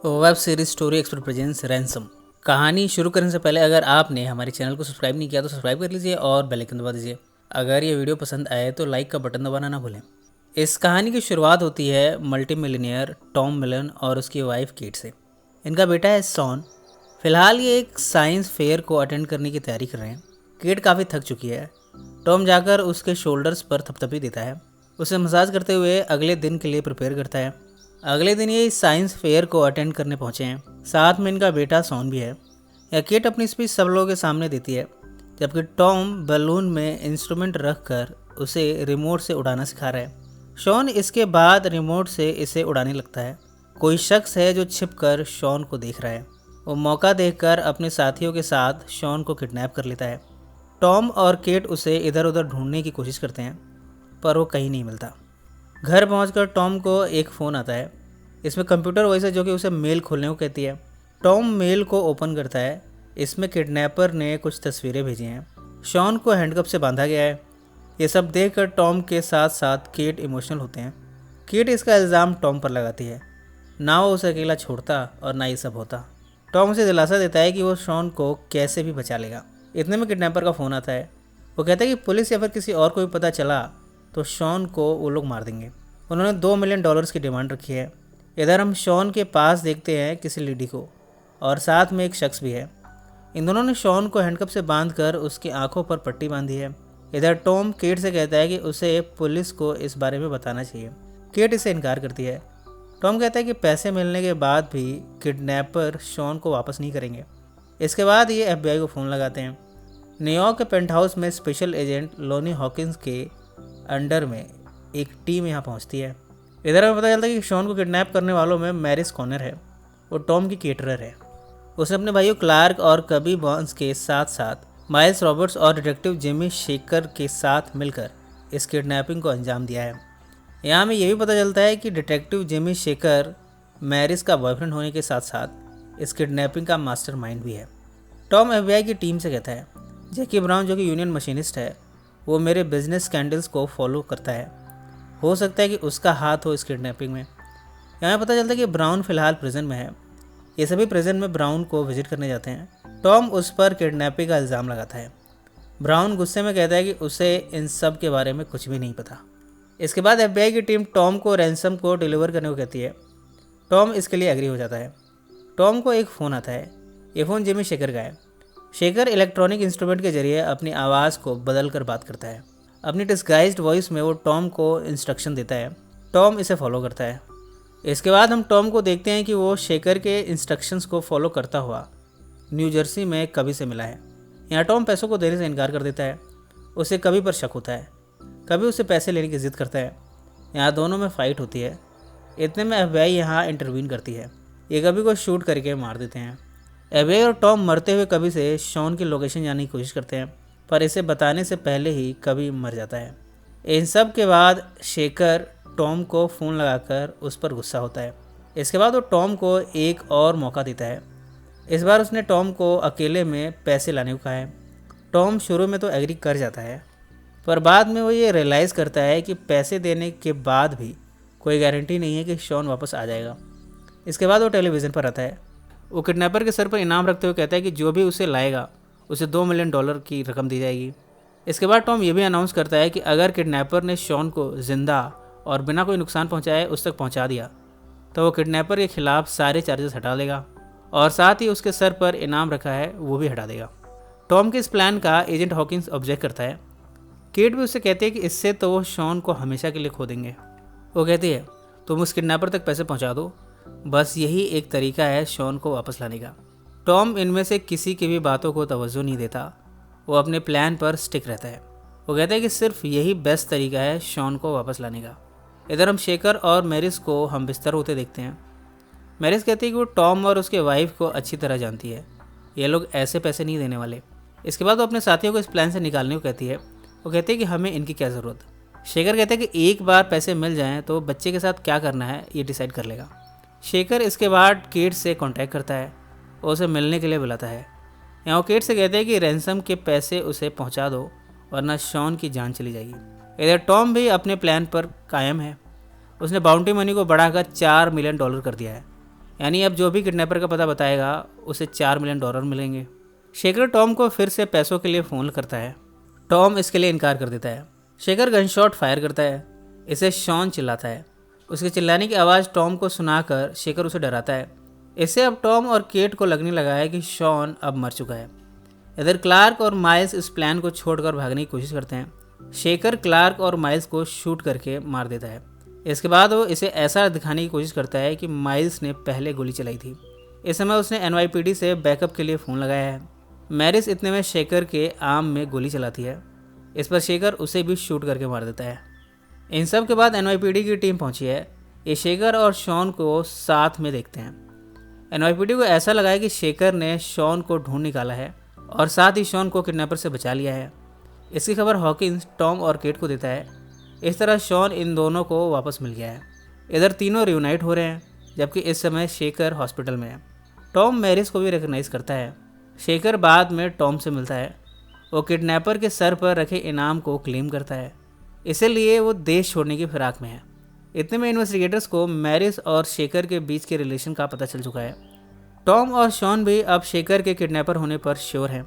Web series story expert presence ransom. कहानी शुरू करने से पहले अगर आपने हमारे चैनल को सब्सक्राइब नहीं किया तो सब्सक्राइब कर लीजिए और बेल आइकन दबा दीजिए। अगर ये वीडियो पसंद आए तो लाइक का बटन दबाना ना भूलें। इस कहानी की शुरुआत होती है मल्टी मिलियनियर टॉम मिलन और उसकी वाइफ केट से। इनका बेटा है शॉन। फिलहाल ये एक साइंस फेयर को अटेंड करने की तैयारी कर रहे हैं। केट काफ़ी थक चुकी है। टॉम जाकर उसके शोल्डर्स पर थपथपी देता है, उसे मसाज करते हुए अगले दिन के लिए प्रिपेयर करता है। अगले दिन ये साइंस फेयर को अटेंड करने पहुंचे हैं। साथ में इनका बेटा शॉन भी है। या केट अपनी स्पीच सब लोगों के सामने देती है, जबकि टॉम बलून में इंस्ट्रूमेंट रखकर उसे रिमोट से उड़ाना सिखा रहा है। शॉन इसके बाद रिमोट से इसे उड़ाने लगता है। कोई शख्स है जो छिपकर शॉन को देख रहा है। वो मौका देखकर अपने साथियों के साथ शॉन को किडनैप कर लेता है। टॉम और केट उसे इधर उधर ढूंढने की कोशिश करते हैं, पर वो कहीं नहीं मिलता। घर पहुंचकर टॉम को एक फ़ोन आता है। इसमें कंप्यूटर वॉइस है जो कि उसे मेल खोलने को कहती है। टॉम मेल को ओपन करता है। इसमें किडनैपर ने कुछ तस्वीरें भेजी हैं। शॉन को हैंडकफ से बांधा गया है। ये सब देखकर टॉम के साथ साथ केट इमोशनल होते हैं। केट इसका इल्ज़ाम टॉम पर लगाती है। ना वो उसे अकेला छोड़ता और ना ये सब होता। टॉम उसे दिलासा देता है कि वो शॉन को कैसे भी बचा लेगा। इतने में किडनैपर का फ़ोन आता है। वो कहता है कि पुलिस या फिर किसी और को भी पता चला तो शॉन को वो लोग मार देंगे। उन्होंने $2 मिलियन की डिमांड रखी है। इधर हम शॉन के पास देखते हैं किसी लेडी को, और साथ में एक शख्स भी है। इन दोनों ने शॉन को हैंडकफ से बांधकर उसकी आंखों पर पट्टी बांधी है। इधर टॉम केट से कहता है कि उसे पुलिस को इस बारे में बताना चाहिए। केट इसे इनकार करती है। टॉम कहता है कि पैसे मिलने के बाद भी किडनैपर शॉन को वापस नहीं करेंगे। इसके बाद ये FBI को फ़ोन लगाते हैं। न्यूयॉर्क के पेंट हाउस में स्पेशल एजेंट लोनी हॉकिंस के अंडर में एक टीम यहाँ पहुँचती है। इधर हमें पता चलता है कि शॉन को किडनैप करने वालों में मैरिस कॉनर है। वो टॉम की केटरर है। उसने अपने भाइयों क्लार्क और कबी बॉन्स के साथ साथ माइल्स रॉबर्ट्स और डिटेक्टिव जिमी शेकर के साथ मिलकर इस किडनैपिंग को अंजाम दिया है। यहाँ हमें यह भी पता चलता है कि डिटेक्टिव जिमी शेकर मैरिस का बॉयफ्रेंड होने के साथ साथ इस किडनैपिंग का मास्टरमाइंड भी है। टॉम FBI की टीम से कहता है जैकी ब्राउन जो कि यूनियन मशीनिस्ट है, वो मेरे बिजनेस स्कैंडल्स को फॉलो करता है। हो सकता है कि उसका हाथ हो इस किडनैपिंग में। यहाँ पता चलता है कि ब्राउन फ़िलहाल प्रिजन में है। ये सभी प्रिजन में ब्राउन को विजिट करने जाते हैं। टॉम उस पर किडनैपिंग का इल्ज़ाम लगाता है। ब्राउन गुस्से में कहता है कि उसे इन सब के बारे में कुछ भी नहीं पता। इसके बाद FBI की टीम टॉम को रैंसम को डिलीवर करने को कहती है। टॉम इसके लिए एग्री हो जाता है। टॉम को एक फ़ोन आता है। ये फ़ोन जिमी शेकर का है। शेकर इलेक्ट्रॉनिक इंस्ट्रूमेंट के जरिए अपनी आवाज़ को बदल कर बात करता है। अपनी डिस्गाइज्ड वॉइस में वो टॉम को इंस्ट्रक्शन देता है। टॉम इसे फॉलो करता है। इसके बाद हम टॉम को देखते हैं कि वो शेकर के इंस्ट्रक्शंस को फॉलो करता हुआ न्यू जर्सी में कभी से मिला है। यहाँ टॉम पैसों को देने से इनकार कर देता है। उसे कभी पर शक होता है। कभी उसे पैसे लेने की ज़िद करता है। यहाँ दोनों में फ़ाइट होती है। इतने में FBI यहाँ इंटरवीन करती है। ये कभी को शूट करके मार देते हैं। FBI और टॉम मरते हुए कभी से शॉन की लोकेशन जाने की कोशिश करते हैं, पर इसे बताने से पहले ही कभी मर जाता है। इन सब के बाद शेकर टॉम को फ़ोन लगाकर उस पर गुस्सा होता है। इसके बाद वो टॉम को एक और मौका देता है। इस बार उसने टॉम को अकेले में पैसे लाने को कहा है। टॉम शुरू में तो एग्री कर जाता है, पर बाद में वो ये रियलाइज़ करता है कि पैसे देने के बाद भी कोई गारंटी नहीं है कि शॉन वापस आ जाएगा। इसके बाद वो टेलीविज़न पर आता है। वो किडनैपर के सर पर इनाम रखते हुए कहता है कि जो भी उसे लाएगा उसे $2 मिलियन की रकम दी जाएगी। इसके बाद टॉम ये भी अनाउंस करता है कि अगर किडनैपर ने शॉन को जिंदा और बिना कोई नुकसान पहुंचाए उस तक पहुंचा दिया तो वो किडनैपर के खिलाफ सारे चार्जेस हटा देगा और साथ ही उसके सर पर इनाम रखा है वो भी हटा देगा। टॉम के इस प्लान का एजेंट हॉकिंस ऑब्जेक्ट करता है। केट भी उससे कहती है कि इससे तो वो शॉन को हमेशा के लिए खो देंगे। वो कहती है तुम उस किडनैपर तक पैसे पहुँचा दो, बस यही एक तरीका है शॉन को वापस लाने का। टॉम इनमें से किसी की भी बातों को तवज्जो नहीं देता। वो अपने प्लान पर स्टिक रहता है। वो कहता है कि सिर्फ यही बेस्ट तरीका है शॉन को वापस लाने का। इधर हम शेकर और मैरिस को हम बिस्तर होते देखते हैं। मैरिस कहती है कि वो टॉम और उसके वाइफ को अच्छी तरह जानती है। ये लोग ऐसे पैसे नहीं देने वाले। इसके बाद वो अपने साथियों को इस प्लान से निकालने को कहती है। वो कहती है कि हमें इनकी क्या ज़रूरत। शेकर कहते हैं कि एक बार पैसे मिल जाएँ तो बच्चे के साथ क्या करना है ये डिसाइड कर लेगा। शेकर इसके बाद केट से कॉन्टैक्ट करता है और उसे मिलने के लिए बुलाता है। यहाँ वो केट से कहते हैं कि रैंसम के पैसे उसे पहुँचा दो वरना शॉन की जान चली जाएगी। इधर टॉम भी अपने प्लान पर कायम है। उसने बाउंटी मनी को बढ़ाकर $4 मिलियन कर दिया है। यानी अब जो भी किडनैपर का पता बताएगा उसे $4 मिलियन मिलेंगे। शेखर टॉम को फिर से पैसों के लिए फ़ोन करता है। टॉम इसके लिए इनकार कर देता है। शेखर गनशॉट फायर करता है। इसे शॉन चिल्लाता है। उसके चिल्लाने की आवाज़ टॉम को सुनाकर शेखर उसे डराता है। इससे अब टॉम और केट को लगने लगा है कि शॉन अब मर चुका है। इधर क्लार्क और माइल्स इस प्लान को छोड़कर भागने की कोशिश करते हैं। शेखर क्लार्क और माइल्स को शूट करके मार देता है। इसके बाद वो इसे ऐसा दिखाने की कोशिश करता है कि माइल्स ने पहले गोली चलाई थी। इस समय उसने NYPD से बैकअप के लिए फ़ोन लगाया है। मैरिस इतने में शेखर के आर्म में गोली चलाती है। इस पर शेखर उसे भी शूट करके मार देता है। इन सब के बाद NYPD की टीम पहुंची है। ये शेखर और शॉन को साथ में देखते हैं। NYPD को ऐसा लगा है कि शेखर ने शॉन को ढूंढ निकाला है और साथ ही शॉन को किडनैपर से बचा लिया है। इसकी खबर हॉकिंस टॉम और केट को देता है। इस तरह शॉन इन दोनों को वापस मिल गया है। इधर तीनों रियूनाइट हो रहे हैं, जबकि इस समय शेखर हॉस्पिटल में है। टॉम मैरिस को भी रिकग्नाइज करता है। शेखर बाद में टॉम से मिलता है। वो किडनैपर के सर पर रखे इनाम को क्लेम करता है, इसीलिए वो देश छोड़ने की फिराक में है। इतने में इन्वेस्टिगेटर्स को मैरिस और शेखर के बीच के रिलेशन का पता चल चुका है। टॉम और शॉन भी अब शेखर के किडनैपर होने पर श्योर हैं।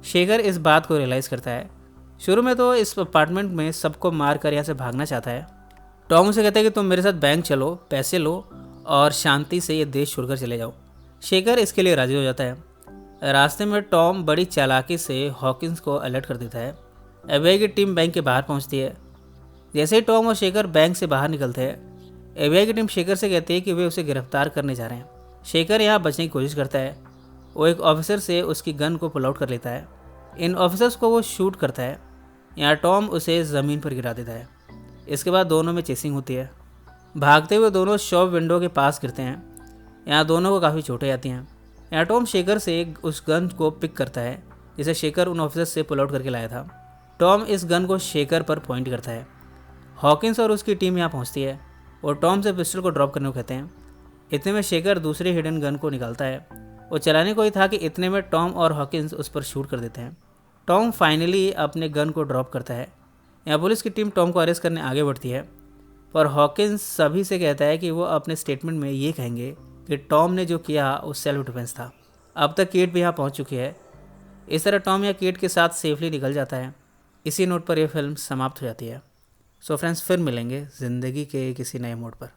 शेखर इस बात को रियलाइज़ करता है। शुरू में तो इस अपार्टमेंट में सबको मार कर यहाँ से भागना चाहता है। टॉम उसे कहता है कि तुम मेरे साथ बैंक चलो, पैसे लो और शांति से ये देश छोड़कर चले जाओ। शेखर इसके लिए राजी हो जाता है। रास्ते में टॉम बड़ी चालाकी से हॉकिंस को अलर्ट कर देता है। FBI की टीम बैंक के बाहर पहुंचती है। जैसे ही टॉम और शेखर बैंक से बाहर निकलते हैं, FBI की टीम शेखर से कहती है कि वे उसे गिरफ्तार करने जा रहे हैं। शेखर यहाँ बचने की कोशिश करता है। वो एक ऑफिसर से उसकी गन को पुल आउट कर लेता है। इन ऑफिसर्स को वो शूट करता है। यहाँ टॉम उसे ज़मीन पर गिरा देता है। इसके बाद दोनों में चेसिंग होती है। भागते हुए दोनों शॉप विंडो के पास गिरते हैं। यहाँ दोनों को काफ़ी चोटें आती हैं। यहाँ टॉम शेखर से उस गन को पिक करता है जिसे शेखर उन ऑफिसर्स से पुल आउट करके लाया था। टॉम इस गन को शेखर पर पॉइंट करता है। हॉकिंस और उसकी टीम यहाँ पहुँचती है और टॉम से पिस्टल को ड्रॉप करने को कहते हैं। इतने में शेखर दूसरे हिडन गन को निकालता है। वो चलाने को ही था कि इतने में टॉम और हॉकिंस उस पर शूट कर देते हैं। टॉम फाइनली अपने गन को ड्रॉप करता है। यहाँ पुलिस की टीम टॉम को अरेस्ट करने आगे बढ़ती है, पर हॉकिंस सभी से कहता है कि वो अपने स्टेटमेंट में ये कहेंगे कि टॉम ने जो किया वो सेल्फ डिफेंस था। अब तक केट भी यहाँ पहुँच चुकी है। इस तरह टॉम या केट के साथ सेफली निकल जाता है। इसी नोट पर यह फिल्म समाप्त हो जाती है। सो फ्रेंड्स, फिर मिलेंगे ज़िंदगी के किसी नए मोड़ पर।